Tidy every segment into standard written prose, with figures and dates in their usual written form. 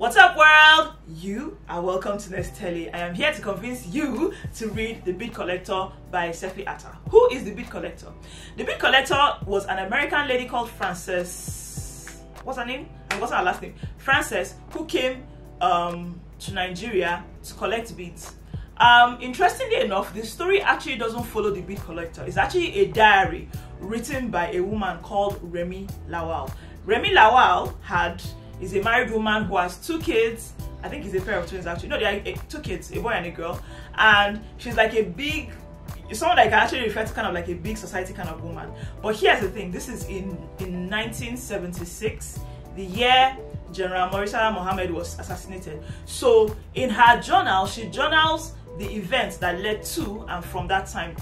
What's up, world? You are welcome to Next Telly. I am here to convince you to read The BEAD Collector by Sefi Atta. Who is the BEAD Collector? The BEAD Collector was an American lady called Frances. What's her name? And what's her last name? Frances, who came to Nigeria to collect beads. Interestingly enough, the story actually doesn't follow the BEAD Collector. It's actually a diary written by a woman called Remi Lawal. Remi Lawal is a married woman who has 2 kids. I think it's a pair of twins actually. No, they are 2 kids, a boy and a girl. And she's like someone that I can actually refer to kind of like a big society kind of woman. But here's the thing, this is in 1976, the year General Muritala Muhammed was assassinated. So in her journal, she journals the events that led to and from that time,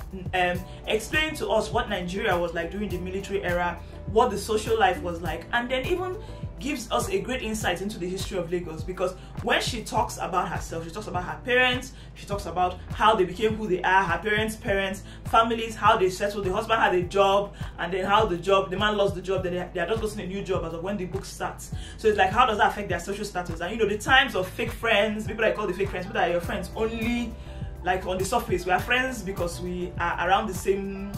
explaining to us what Nigeria was like during the military era, what the social life was like, and then even gives us a great insight into the history of Lagos, because when she talks about herself, she talks about her parents, she talks about how they became who they are, her parents, families, how they settled, the husband had a job, and then how the man lost the job, then they are just losing a new job as of when the book starts. So it's like, how does that affect their social status? And you know, the times of fake friends, people that call the fake friends, people that are your friends only like on the surface. We are friends because we are around the same,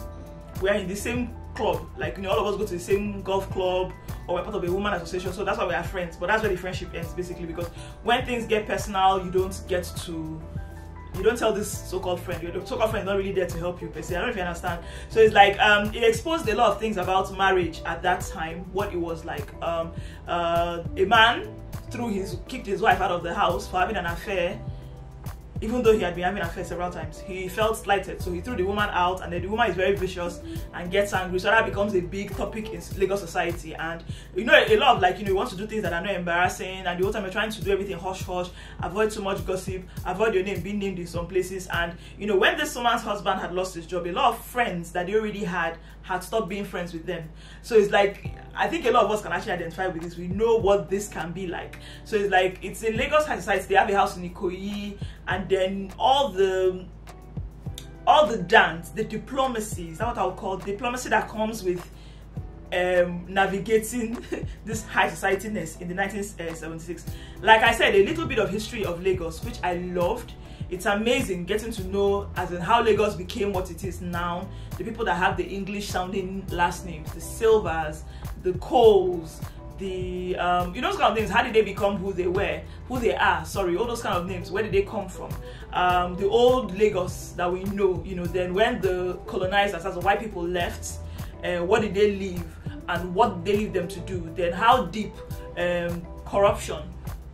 we are in the same club, like, you know, all of us go to the same golf club, or we're part of a woman association, so that's why we are friends. But that's where the friendship ends basically, because when things get personal, you don't tell this so-called friend. Your so-called friend is not really there to help you per se. I don't know if you understand. So it's like it exposed a lot of things about marriage at that time, what it was like. A man kicked his wife out of the house for having an affair. Even though he had been having affairs several times, he felt slighted, so he threw the woman out, and then the woman is very vicious and gets angry. So that becomes a big topic in Lagos society. And you know, a lot of, like, you know, you want to do things that are not embarrassing, and the whole time you're trying to do everything hush hush, avoid too much gossip, avoid your name being named in some places. And you know, when this woman's husband had lost his job, a lot of friends that they already had stopped being friends with them. So it's like, I think a lot of us can actually identify with this. We know what this can be like. So it's like, it's in Lagos high society. They have a house in Ikoyi, and then all the dance, the diplomacy, is that what I would call diplomacy that comes with navigating this high society-ness in the 1976. Like I said, a little bit of history of Lagos, which I loved. It's amazing getting to know as in how Lagos became what it is now. The people that have the English sounding last names, the Silvers, the Coles, the you know, those kind of things. How did they become who they are, sorry, all those kind of names, where did they come from? The old Lagos that we know, you know, then when the colonizers, as the white people left, what did they leave and what did they leave them to do? Then how deep corruption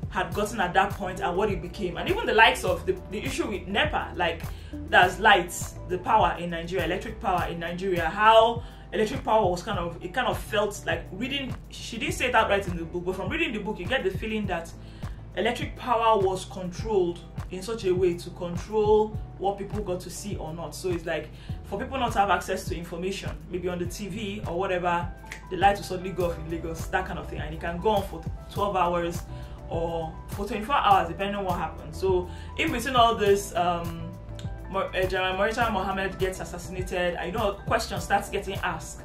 had gotten at that point and what it became. And even the likes of the issue with NEPA, like that's lights, the power in Nigeria, electric power in Nigeria, how electric power was kind of felt like, reading, she didn't say it outright in the book, but from reading the book you get the feeling that electric power was controlled in such a way to control what people got to see or not. So it's like, for people not to have access to information, maybe on the TV or whatever, the light will suddenly go off in Lagos, that kind of thing, and it can go on for 12 hours or for 24 hours depending on what happens. So in between all this, General Muritala Muhammed gets assassinated, and you know, questions starts getting asked.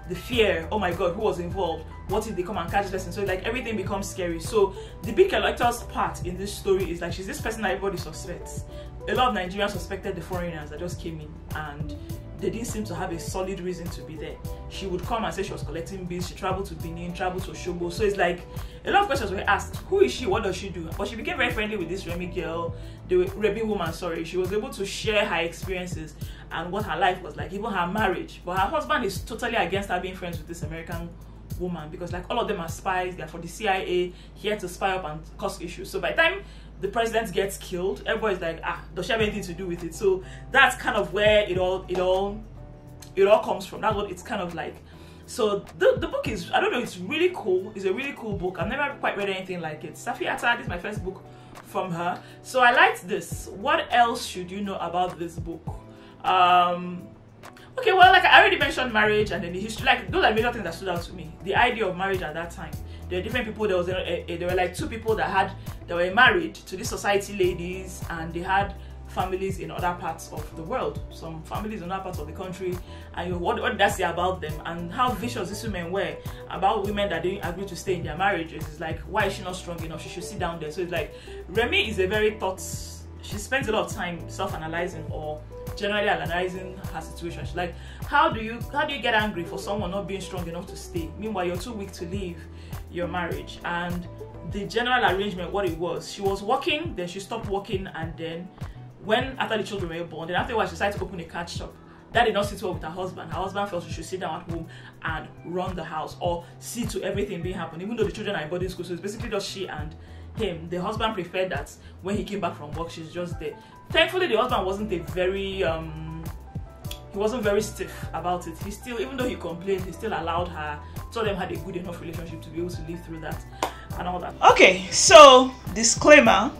The fear, oh my god, who was involved? What if they come and catch this person? So like everything becomes scary. So the BEAD Collector's part in this story is like, she's this person that everybody suspects. A lot of Nigerians suspected the foreigners that just came in, and they didn't seem to have a solid reason to be there. She would come and say she was collecting beads. She traveled to Benin, traveled to Oshobo. So it's like a lot of questions were asked. Who is she? What does she do? But she became very friendly with this Remi woman. Sorry, she was able to share her experiences and what her life was like, even her marriage. But her husband is totally against her being friends with this American woman, because like all of them are spies. They're for the CIA, here to spy up and cause issues. So by the time the president gets killed, everybody's like, does she have anything to do with it? So that's kind of where it all comes from. That's what it's kind of like. So the book is, I don't know, it's really cool. It's a really cool book. I've never quite read anything like it. Sefi Atta, this is my first book from her, so I liked this. What else should you know about this book? Okay, well, like I already mentioned, marriage and then the history. Like, those are major things that stood out to me. The idea of marriage at that time. There were different people. There were like 2 people that were married to these society ladies, and they had families in other parts of the world, some families in other parts of the country, and what did that say about them, and how vicious these women were about women that didn't agree to stay in their marriages. It's like, why is she not strong enough? She should sit down there. So it's like, Remi is a very she spends a lot of time self-analyzing or generally analyzing her situation. She's like, how do you get angry for someone not being strong enough to stay? Meanwhile, you're too weak to leave your marriage. And the general arrangement, what it was, she was working, then she stopped working, and then after the children were born, then afterwards she decided to open a card shop. That did not sit well with her husband. Her husband felt she should sit down at home and run the house or see to everything being happen, even though the children are in boarding school. So it's basically just she and him. The husband preferred that when he came back from work, she's just there. Thankfully, the husband wasn't he wasn't very stiff about it. He still, even though he complained, he still allowed her. Two of them had a good enough relationship to be able to live through that and all that. Okay, so disclaimer.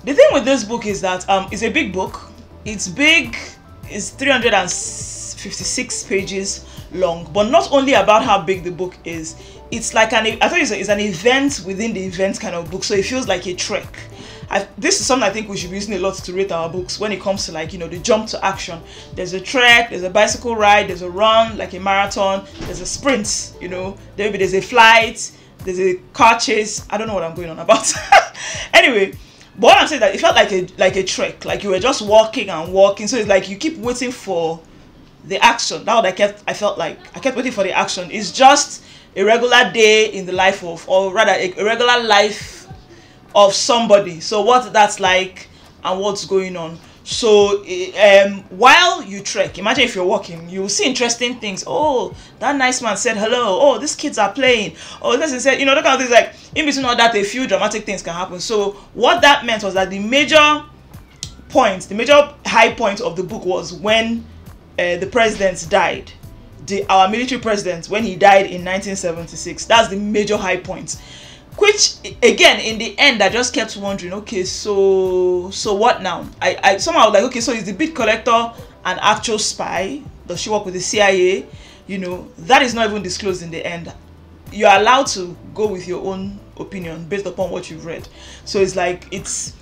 The thing with this book is that it's a big book. It's big. It's 356 pages long, but not only about how big the book is. It's like I thought it's an event within the event kind of book, so it feels like a trek. This is something I think we should be using a lot to rate our books when it comes to, like, you know, the jump to action. There's a trek, there's a bicycle ride, there's a run, like a marathon, there's a sprint, you know, maybe there's a flight, there's a car chase. I don't know what I'm going on about. Anyway, but what I'm saying is that it felt like a trek, like you were just walking and walking. So it's like you keep waiting for the action. That's what I felt like. I kept waiting for the action. It's just a regular day in the life of, or rather a regular life of somebody. So what that's like and what's going on. So while you trek, imagine if you're walking, you will see interesting things. Oh, that nice man said hello. Oh, these kids are playing. Oh, this is said, you know, that kind of things. Like in between all that, a few dramatic things can happen. So what that meant was that the major high point of the book was when the president died. Our military president, when he died in 1976. That's the major high point. Which again, in the end, I just kept wondering, okay, so what now? I somehow like, okay, so is the BEAD collector an actual spy? Does she work with the CIA? You know, that is not even disclosed in the end. You're allowed to go with your own opinion based upon what you've read. So it's like, it's,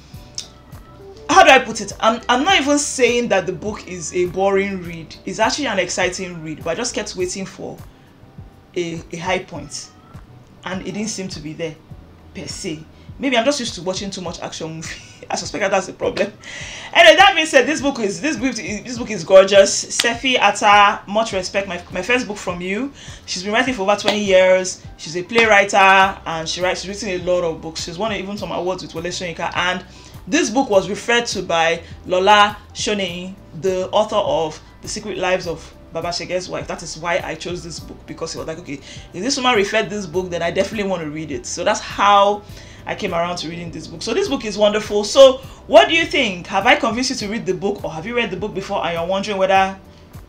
how do I put it? I'm not even saying that the book is a boring read. It's actually an exciting read, but I just kept waiting for a high point. And it didn't seem to be there per se. Maybe I'm just used to watching too much action movie. I suspect that's the problem. Anyway, that being said, this book is gorgeous. Sefi Atta, much respect. My first book from you. She's been writing for over 20 years. She's a playwright and she's written a lot of books. She's won even some awards with Wole Soyinka. And this book was referred to by Lola Shoneyin, the author of The Secret Lives of Baba Shege's Wife. That is why I chose this book, because it was like, okay, if this woman referred this book, then I definitely want to read it. So that's how I came around to reading this book. So this book is wonderful. So what do you think? Have I convinced you to read the book, or have you read the book before and you're wondering whether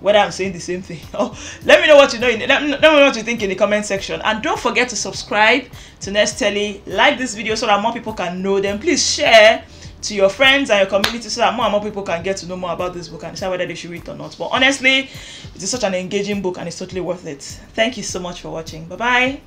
I'm saying the same thing? Oh, let me know what you know. Let me know what you think in the comment section. And don't forget to subscribe to Next Telly. Like this video so that more people can know them. Please share to your friends and your community so that more and more people can get to know more about this book and decide whether they should read it or not. But honestly, it is such an engaging book and it's totally worth it. Thank you so much for watching. Bye bye.